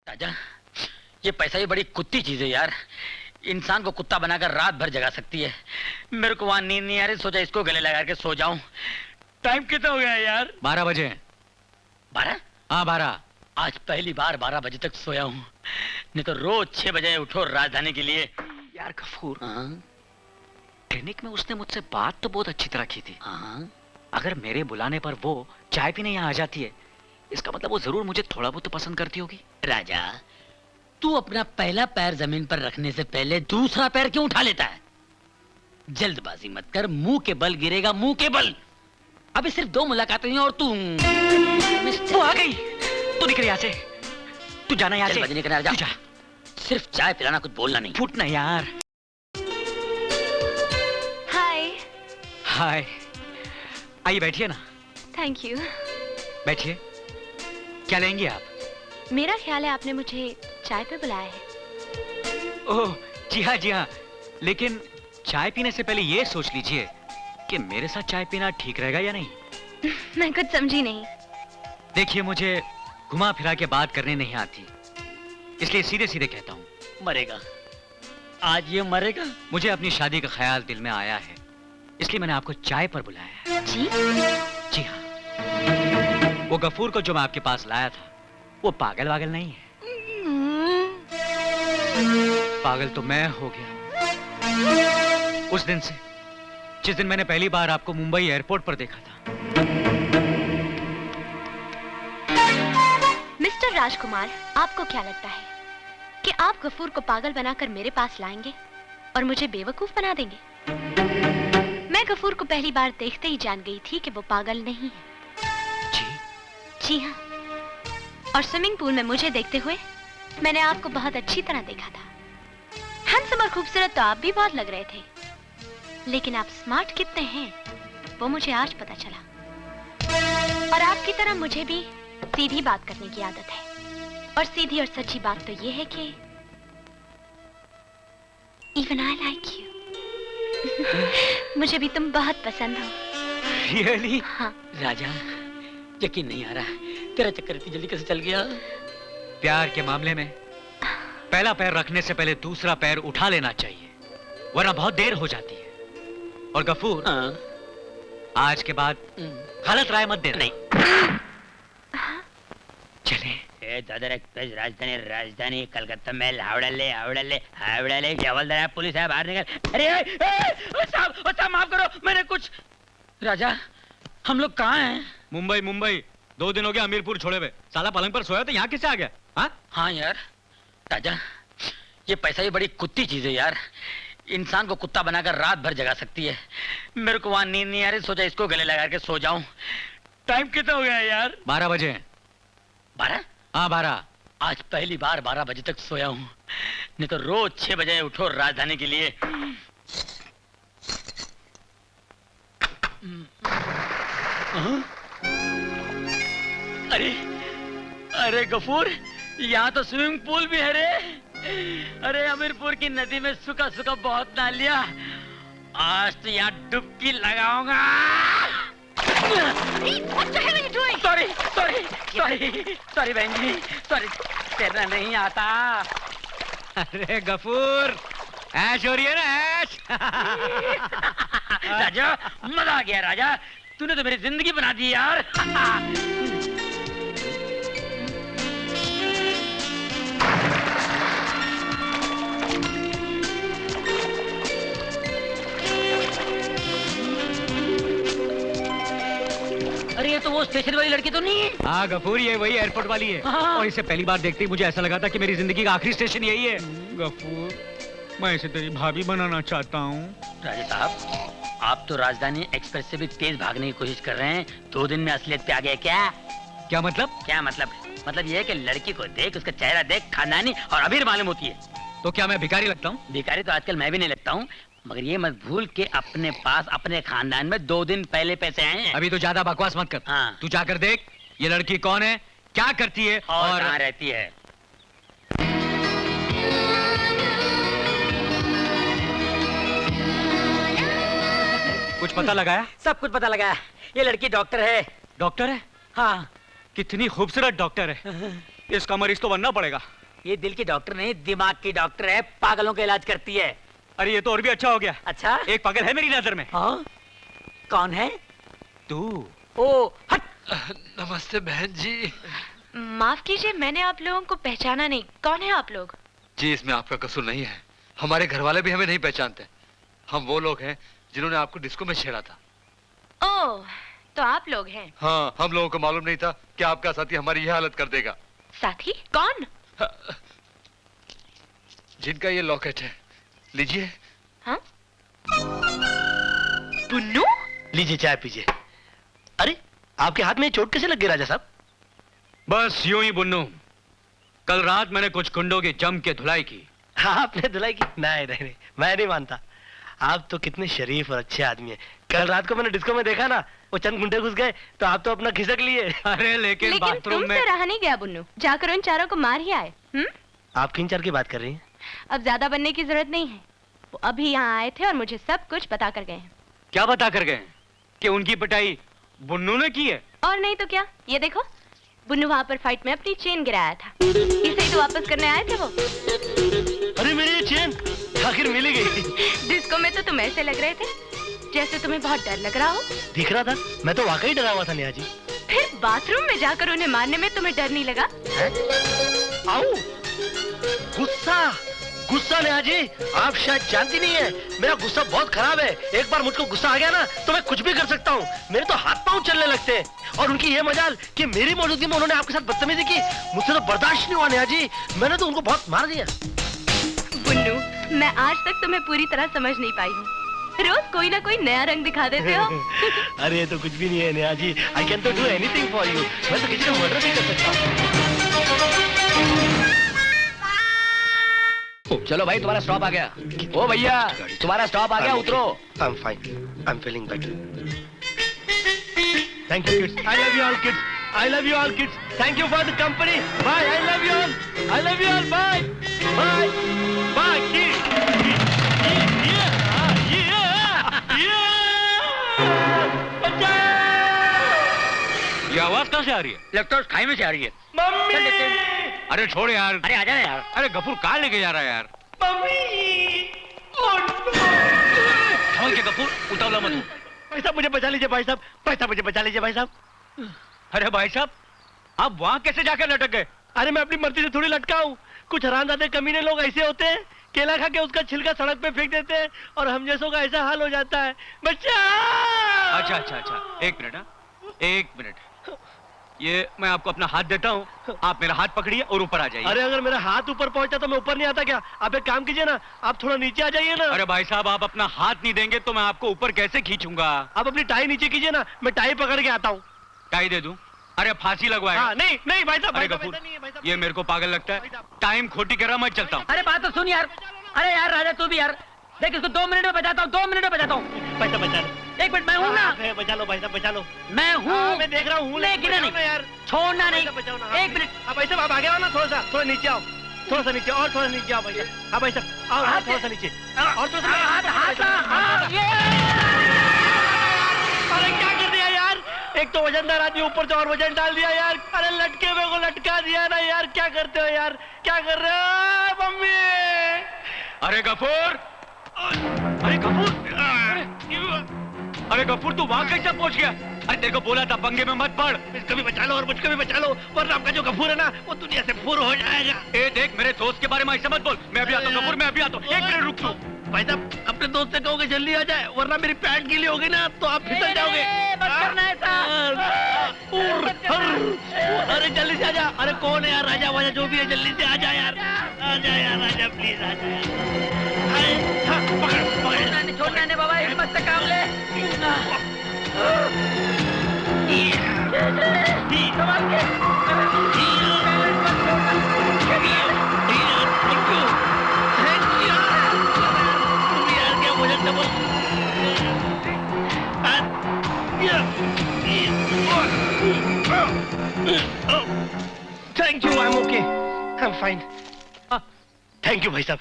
राजा, ये पैसा ही बड़ी कुत्ती चीज है यार। इंसान को कुत्ता बनाकर रात भर जगा सकती है। मेरे को वहां नींद नहीं आ रही, सोचा इसको गले लगा के सो जाऊं। टाइम कितना हो गया है यार? 12 बजे। 12? हाँ 12। आज पहली बार 12 बजे तक सोया हूँ, नहीं तो रोज 6 बजे उठो राजधानी के लिए। यार गफूर, क्लिनिक में उसने मुझसे बात तो बहुत अच्छी तरह की थी। अगर मेरे बुलाने पर वो चाय पीने यहाँ आ जाती है, इसका मतलब वो जरूर मुझे थोड़ा बहुत तो पसंद करती होगी। राजा, तू अपना पहला पैर जमीन पर रखने से पहले दूसरा पैर क्यों उठा लेता है? जल्दबाजी मत कर, मुंह के बल गिरेगा, मुंह के बल। अभी सिर्फ 2 मुलाकातें हुई और तू वो आ गई। तू निकल यहाँ से, तू जाना यहाँ से। नहीं करना, जा। सिर्फ चाय पिलाना, कुछ बोलना नहीं। फूटना यार। हाय। हाय, आइए बैठिए ना। Thank you. बैठिए। क्या लेंगे आप? मेरा ख्याल है आपने मुझे चाय पे बुलाया है। ओह जी हाँ जी हाँ, लेकिन चाय पीने से पहले ये सोच लीजिए कि मेरे साथ चाय पीना ठीक रहेगा या नहीं। मैं कुछ समझी नहीं। देखिए, मुझे घुमा फिरा के बात करने नहीं आती, इसलिए सीधे सीधे कहता हूँ। मरेगा आज, ये मरेगा। मुझे अपनी शादी का ख्याल दिल में आया है, इसलिए मैंने आपको चाय पर बुलाया है। जी? जी हाँ। वो गफूर को जो मैं आपके पास लाया था, वो पागल वागल नहीं है। पागल तो मैं हो गया उस दिन से, जिस दिन मैंने पहली बार आपको मुंबई एयरपोर्ट पर देखा था। मिस्टर राजकुमार, आपको क्या लगता है कि आप गफूर को पागल बनाकर मेरे पास लाएंगे और मुझे बेवकूफ बना देंगे? मैं गफूर को पहली बार देखते ही जान गई थी कि वो पागल नहीं है। जी हाँ। और स्विमिंग पूल में मुझे देखते हुए मैंने आपको बहुत अच्छी तरह देखा था। हैंडसम और खूबसूरत तो आप भी बहुत लग रहे थे, लेकिन आप स्मार्ट कितने हैं वो मुझे आज पता चला। और आपकी तरह मुझे भी सीधी बात करने की आदत है, और सीधी और सच्ची बात तो ये है कि इवन आई लाइक यू। मुझे भी तुम बहुत पसंद हो। Really? हाँ। राजा, यकीन नहीं आ रहा, तेरा चक्कर इतनी जल्दी कैसे चल गया? प्यार के मामले में पहला पैर रखने से पहले दूसरा पैर उठा लेना चाहिए, वरना बहुत देर हो जाती है। और गफूर, आज के बाद गलत राय मत देना। नहीं। चले। दादर एक्सप्रेस राजधानी कलकत्ता में हावड़ा ले जवलदार पुलिस है, बाहर निकल। अरे साहब माफ करो, मैंने कुछ। राजा, हम लोग कहाँ हैं? मुंबई। 2 दिन हो गया हमीरपुर छोड़े हुए। साला पलंग पर सोया तो यहाँ किससे आ गया? हाँ यार राजा, ये पैसा ही बड़ी कुत्ती चीज है यार। इंसान को कुत्ता बनाकर रात भर जगा सकती है। मेरे को वहां नींद नहीं आ रही, सोचा इसको गले लगा के सो जाऊं। टाइम कितना हो गया है यार? 12 बजे। 12? हाँ 12। आज पहली बार 12 बजे तक सोया हूँ, नहीं तो रोज 6 बजे उठो राजधानी के लिए। अरे गफूर, यहाँ तो स्विमिंग पूल भी है रे। अरे हमीरपुर की नदी में सूखा बहुत नहा लिया, आज तो यहाँ डुबकी लगाऊंगा। सॉरी बहन जी, सॉरी, तैरना नहीं आता। अरे गफूर, ऐश हो रही है ना, ऐश। राजा, मजा आ गया राजा, तूने तो मेरी जिंदगी बना दी यार। अरे ये तो वो स्टेशन वाली लड़की तो नहीं है? हाँ गफूर, ये वही एयरपोर्ट वाली है। और इसे पहली बार देखते ही मुझे ऐसा लगा था कि मेरी जिंदगी का आखिरी स्टेशन यही है। गफूर, मैं इसे तेरी भाभी बनाना चाहता हूँ। राजा साहब, आप तो राजधानी एक्सप्रेस से भी तेज भागने की कोशिश कर रहे हैं। 2 दिन में असलियत पे आ गए क्या? क्या मतलब? मतलब ये है कि लड़की को देख, उसका चेहरा देख, खानदानी और अमीर मालूम होती है। तो क्या मैं भिखारी लगता हूँ? भिखारी तो आजकल मैं भी नहीं लगता हूँ, मगर ये मत भूल के अपने पास अपने खानदान में 2 दिन पहले पैसे आए हैं। अभी तो ज्यादा बकवास मत कर। हाँ। तू जाकर देख ये लड़की कौन है, क्या करती है और कहाँ रहती है। कुछ पता लगाया? सब कुछ पता लगाया। ये लड़की डॉक्टर है। डॉक्टर है? हाँ। कितनी खूबसूरत डॉक्टर है। इसका मरीज तो बनना पड़ेगा। ये दिल की डॉक्टर नहीं, दिमाग की डॉक्टर है, पागलों का इलाज करती है। अरे ये तो और भी अच्छा हो गया। अच्छा, एक पागल है मेरी नजर में। हाँ? कौन है? तू। ओ हट। नमस्ते बहन जी। माफ कीजिए, मैंने आप लोगों को पहचाना नहीं। कौन है आप लोग? जी इसमें आपका कसूर नहीं है, हमारे घर वाले भी हमें नहीं पहचानते। हम वो लोग हैं जिन्होंने आपको डिस्को में छेड़ा था। ओह, तो आप लोग हैं। हाँ, हम लोगों को मालूम नहीं था कि आपका साथी हमारी यह हालत कर देगा। साथी? कौन? जिनका ये लॉकेट है, लीजिए। हाँ? पुन्नू? लीजिए चाय पीजिए। अरे आपके हाथ में चोट कैसे लग गई राजा साहब? बस यूं ही बुन्नू, कल रात मैंने कुछ कुंडों की जम के धुलाई की। हाँ, आपने धुलाई की? नहीं नहीं नहीं, मैं नहीं मानता। आप तो कितने शरीफ और अच्छे आदमी हैं। कल रात को मैंने डिस्को में देखा ना, वो चंद गुंडे घुस गए तो आप तो अपना खिसक लिए। अरे लेकिन बाथरूम में तुमसे रहा नहीं गया बुन्नू, जाकर उन चारों को मार ही आए। आप किन चार की बात कर रही हैं? अब ज्यादा बनने की जरूरत नहीं है। वो अभी यहाँ आए थे और मुझे सब कुछ बता कर गए हैं। क्या बता कर गए कि उनकी पिटाई बुन्नू ने की है? और नहीं तो क्या, ये देखो, बुन्नू वहाँ पर फाइट में अपनी चेन गिराया था, इसे ही तो वापस करने आए थे वो। अरे मेरी ये चेन आखिर मिल गई। डिस्को में तो तुम ऐसे लग रहे थे जैसे तुम्हें बहुत डर लग रहा हो। दिख रहा था, मैं तो वाकई डरा हुआ था नेहा जी। फिर बाथरूम में जाकर उन्हें मारने में तुम्हें डर नहीं लगा? आओ, गुस्सा गुस्सा नेहा जी, आप शायद जानती नहीं है, मेरा गुस्सा बहुत खराब है। एक बार मुझको गुस्सा आ गया ना तो मैं कुछ भी कर सकता हूँ। मेरे तो हाथ पांव चलने लगते हैं। और उनकी ये मजाल कि मेरी मौजूदगी में उन्होंने आपके साथ बदतमीजी की, मुझसे तो बर्दाश्त नहीं हुआ नेहा जी। मैंने तो उनको बहुत मार दिया। बुन्नू, मैं आज तक तुम्हें पूरी तरह समझ नहीं पाई हूँ। रोज कोई ना कोई नया रंग दिखा देते हो। अरे ये तो कुछ भी नहीं है नेहा जी, आई कैन तो डू एनीथिंग फॉर यू। मैं तो किसी का मर्डर भी कर सकता हूँ। चलो भाई, तुम्हारा स्टॉप आ गया। ओ भैया, तुम्हारा स्टॉप आ गया, उतरो। I am fine, I am feeling better. Thank you kids, I love you all kids, I love you all kids, thank you for the company, bye, I love you all, I love you all, bye bye bye kids. ये आवाज कहाँ से आ रही है? लगता है खाई में से आ रही है। मम्मी! चल देखते हैं। अरे छोड़ यार। अरे आजा यार। अरे गफूर कहाँ लेके जा रहा है यार? मम्मी! समझ के गफूर, उतावला मत हो। भाई साहब मुझे बचा लीजिए भाई साहब, भाई साहब मुझे बचा लीजिए भाई साहब। अरे भाई साहब, आप वहाँ कैसे जाकर लटक गए? अरे मैं अपनी मर्जी से थोड़ी लटका हूँ। कुछ हरामजादे कमीने लोग ऐसे होते हैं, केला खा के उसका छिलका सड़क पे फेंक देते हैं और हम जैसों का ऐसा हाल हो जाता है। बच्चा! अच्छा अच्छा अच्छा, एक मिनट। हाँ, एक मिनट। ये मैं आपको अपना हाथ देता हूँ, आप मेरा हाथ पकड़िए और ऊपर आ जाइए। अरे अगर मेरा हाथ ऊपर पहुंचता तो मैं ऊपर नहीं आता क्या? आप एक काम कीजिए ना, आप थोड़ा नीचे आ जाइए ना। अरे भाई साहब, आप अपना हाथ नहीं देंगे तो मैं आपको ऊपर कैसे खींचूंगा? आप अपनी टाई नीचे कीजिए ना, मैं टाई पकड़ के आता हूँ। टाई दे दूं? अरे फांसी लगवाएगा? हाँ, नहीं नहीं भाई साहब, अरे भाई साहब, गफूर, ऐसा नहीं है, भाई साहब। ये मेरे को पागल लगता है। टाइम खोटी कर रहा, मैं चलता हूँ। अरे बात तो सुन यार। अरे यार राजा, तू भी यार देख, इसको 2 मिनट में बचाता हूँ, 2 मिनट में बचाता हूँ। भाई साहब बचा लो, 1 मिनट, मैं हूँ ना। बचा लो भाई साहब, बचा लो। मैं हूँ, मैं देख रहा हूँ, लेकिन बचाओ नहीं ना यार, छोड़ना नहीं। बचाओ ना। 1 मिनट। अब भाई साहब आप आगे आओ ना, थोड़ा नीचे आओ, थोड़ा सा नीचे, और थोड़ा नीचे आओ भाई साहब। हाँ भाई साहब आओ, हाँ, थोड़ा सा नीचे और थोड़ा सा। अरे क्या कर दिया यार, एक तो वजनदार आदमी ऊपर से और वजन डाल दिया यार। अरे लटके में को लटका दिया ना यार, क्या करते हो यार, क्या कर रहे हो मम्मी? अरे गफूर, अरे गफूर, अरे गफूर, तू वहां कैसे पहुंच गया? अरे तेरे को बोला था पंगे में मत पड़। इसको भी बचा लो और मुझको भी बचा लो, वरना आपका जो गफूर है ना वो दुनिया से फूर हो जाएगा। ए देख, मेरे दोस्त के बारे में ऐसे मत बोल। मैं अभी आता हूँ गफूर, मैं अभी आता हूँ। 1 मिनट रुक तू। भाई साहब अपने दोस्त से कहोगे जल्दी आ जाए, वरना मेरी पैंट गीली होगी ना तो आप फिसल जाओगे। मत करना ऐसा। अरे जल्दी से आ जा। अरे कौन है यार, राजा वाजा जो भी है, जल्दी से आ जा यार, आ जा यार राजा, प्लीज आ जा यार। पकड़ पकड़, छोड़ना नहीं बाबा, हिम्मत से काम ले। संभाल के। Thank you, I am okay, I am fine. Thank you भाई साहब।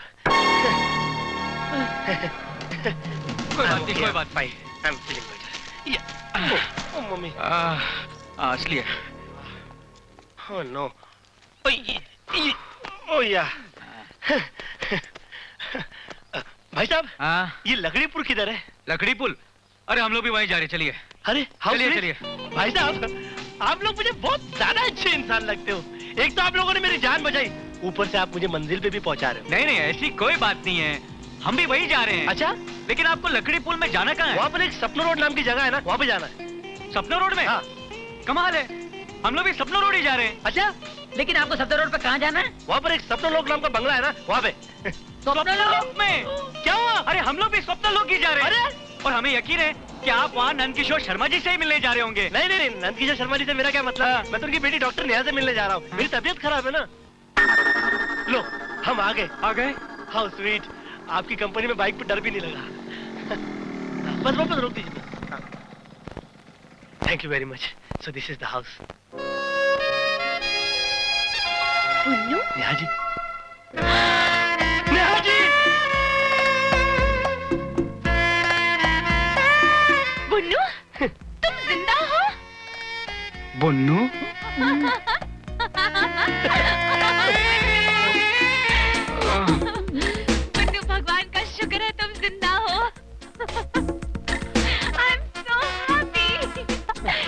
कोई बात नहीं, कोई बात fine, I am feeling better. Oh mummy, असली है। ओह नो, ओ या भाई साहब, हाँ, ये लकड़ीपुर किधर है? लकड़ी पुल। अरे हम लोग भी वहीं जा रहे, चलिए। अरे चलिए हाउस चलिए। भाई साहब, आप लोग मुझे बहुत ज्यादा अच्छे इंसान लगते हो। एक तो आप लोगों ने मेरी जान बचाई, ऊपर से आप मुझे मंजिल पे भी पहुंचा रहे हो। नहीं नहीं, ऐसी कोई बात नहीं है, हम भी वहीं जा रहे हैं। अच्छा, लेकिन आपको लकड़ी पुल में जाना कहाँ है? वहाँ पर एक सपना रोड नाम की जगह है ना, वहाँ पे जाना है। सपना रोड में? हाँ। कमाल है, हम लोग भी सपना रोड ही जा रहे हैं। अच्छा, लेकिन आपको सफदर रोड पे कहाँ जाना है? वहाँ पर एक सपना लोक नाम का बंगला है ना, वहाँ पे। स्वप्न लोक में? क्या हुआ? अरे हम लोग भी स्वप्न लोक ही जा रहे हैं। अरे! और हमें यकीन है कि आप वहाँ नंदकिशोर शर्मा जी से ही मिलने जा रहे होंगे। नहीं नहीं, नंदकिशोर शर्मा जी से मेरा क्या मतलब? मैं तो उनकी बेटी डॉक्टर नेहा से मिलने जा रहा हूँ। मेरी तबीयत खराब है ना। लो, हम आ गए। आ गए? हाउ स्वीट, आपकी कंपनी में बाइक पे डर भी नहीं लगा। बस बस रोक दीजिए। Thank you very much. So this is the house. Punnu, Neha ji, Neha ji, Punnu, तुम जिंदा हो? बुन्नू? पुन्नू, भगवान का शुक्र है तुम जिंदा हो। I am so happy.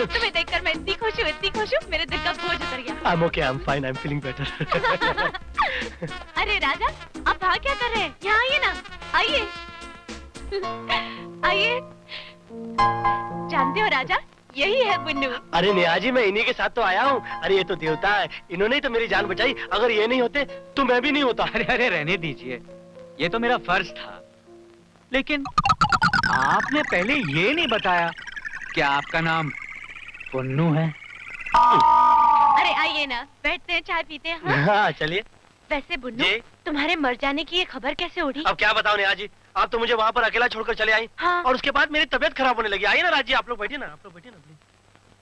तुम्हें देखकर मैं इतनी खुश हूँ, मेरे दिल का बोझ उतर गया। I am okay, I am fine, I am feeling better. अरे राजा, आप वहाँ क्या कर रहे हैं? यहाँ आइए ना, आइए। आइए। जानते हो राजा, यही है बुन्नू। अरे नेहा जी, मैं इन्हीं के साथ तो आया हूँ। अरे ये तो देवता है, इन्होंने ही तो मेरी जान बचाई। अगर ये नहीं होते तो मैं भी नहीं होता। अरे अरे रहने दीजिए, ये तो मेरा फर्ज था। लेकिन आपने पहले ये नहीं बताया कि आपका नाम पुन्नू है। अरे आइए ना, बैठते हैं, चाय पीते हैं। हाँ? हाँ चलिए। वैसे बुन्नू, जी? तुम्हारे मर जाने की ये खबर कैसे उड़ी? अब क्या बताओ नेहा जी, आप तो मुझे वहाँ पर अकेला छोड़कर चले आई। हाँ। और उसके बाद मेरी तबीयत खराब होने लगी। आइए ना राज जी, आप लोग बैठिए ना, आप लोग बैठिए ना प्लीज।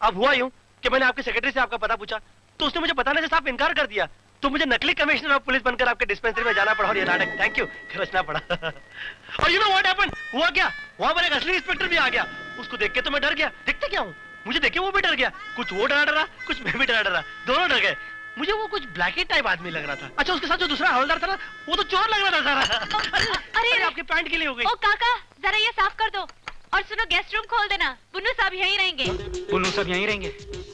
अब हुआ यूं कि मैंने आपके सेक्रेटरी से आपका पता पूछा, तो उसने मुझे बताने से साफ इनकार कर दिया। तो मुझे नकली कमिश्नर ऑफ पुलिस बनकर आपके डिस्पेंसरी में जाना पड़ा और ये नाटक, थैंक यू, खर्चना पड़ा। और यू नो व्हाट हैपेंड, हुआ क्या, वहाँ पर एक असली इंस्पेक्टर भी आ गया। उसको देख के तो मैं डर गया। देखते क्या हूँ, मुझे देख के वो भी डर गया। कुछ वो डरा, कुछ मैं भी डरा, दोनों डर गए। मुझे वो कुछ ब्लैकी टाइप आदमी लग रहा था। अच्छा, उसके साथ जो दूसरा हवलदार था ना, वो तो चोर लग रहा था सारा। अरे आपके पैंट के लिए हो गई। ओ काका, जरा ये साफ कर दो। और सुनो, गेस्ट रूम खोल देना, बुन्नू साहब यहीं रहेंगे। पुन्नू सब यहीं रहेंगे?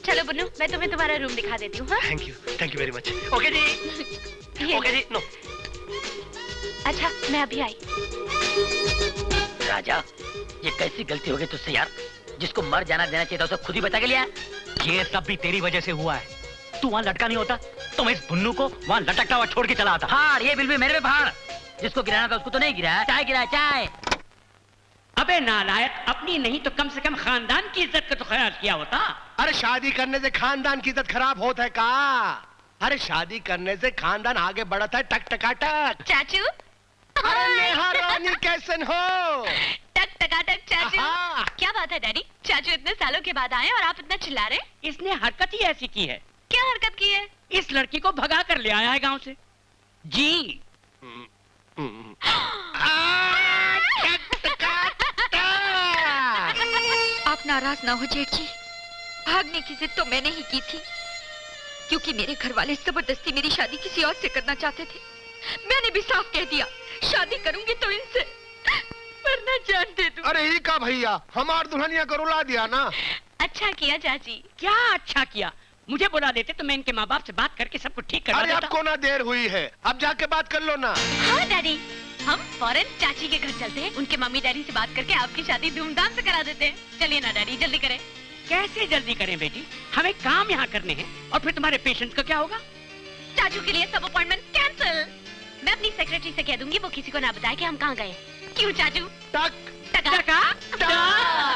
चलो बुन्नू, मैं तुम्हें तुम्हारा रूम दिखा देती हूँ। हाँ? Thank you very much. Okay जी, ये ओके जी, नो। अच्छा, मैं अभी आई। राजा, ये कैसी गलती हो गई तुझसे यार? जिसको मर जाना देना चाहिए था उसे खुद ही बता के लिया। ये सब भी तेरी वजह से हुआ है। तू वहाँ लटका नहीं होता तो मैं इस बुन्नू को वहाँ लटकता हुआ छोड़ के चला आता। फाड़, ये बिल भी मेरे पे फाड़। जिसको गिराना था उसको तो नहीं गिराया। चाय गिराया, चाय। अबे नालायक, अपनी नहीं तो कम से कम खानदान की इज्जत का तो ख्याल किया होता। अरे शादी करने से खानदान की इज्जत खराब होता है का? अरे शादी करने से खानदान आगे बढ़ता है टक टकाटक। चाचू। अरे नेहा रानी कैसन हो? टक टकाटक चाचू। आहा। क्या बात है डैडी, चाचू इतने सालों के बाद आए और आप इतना चिल्ला रहे हैं? इसने हरकत ही ऐसी की है। क्या हरकत की है? इस लड़की को भगा कर ले आया है गांव से। जी। आप नाराज ना हो जेठ जी, भागने की जिद तो मैंने ही की थी, क्योंकि मेरे घर वाले जबरदस्ती मेरी शादी किसी और से करना चाहते थे। मैंने भी साफ कह दिया, शादी करूंगी तो इनसे, वरना जान दे दूं। अरे ही का भैया, हमार दुल्हनिया को रुला दिया ना। अच्छा किया चाची। क्या अच्छा किया, मुझे बुला देते तो मैं इनके माँ बाप से बात करके सब कुछ ठीक करवा अरे देता। आपको ना देर हुई है, अब जाके बात कर लो ना। हाँ डैडी, हम फौरन चाची के घर चलते हैं, उनके मम्मी डैडी से बात करके आपकी शादी धूमधाम से करा देते हैं। चलिए ना डैडी, जल्दी करें। कैसे जल्दी करें बेटी, हमें काम यहाँ करने हैं। और फिर तुम्हारे पेशेंट्स का क्या होगा? चाचू के लिए सब अपॉइंटमेंट कैंसिल। मैं अपनी सेक्रेटरी से कह दूंगी वो किसी को ना बताए कि हम कहाँ गए। क्यों चाचू? टक टका टका?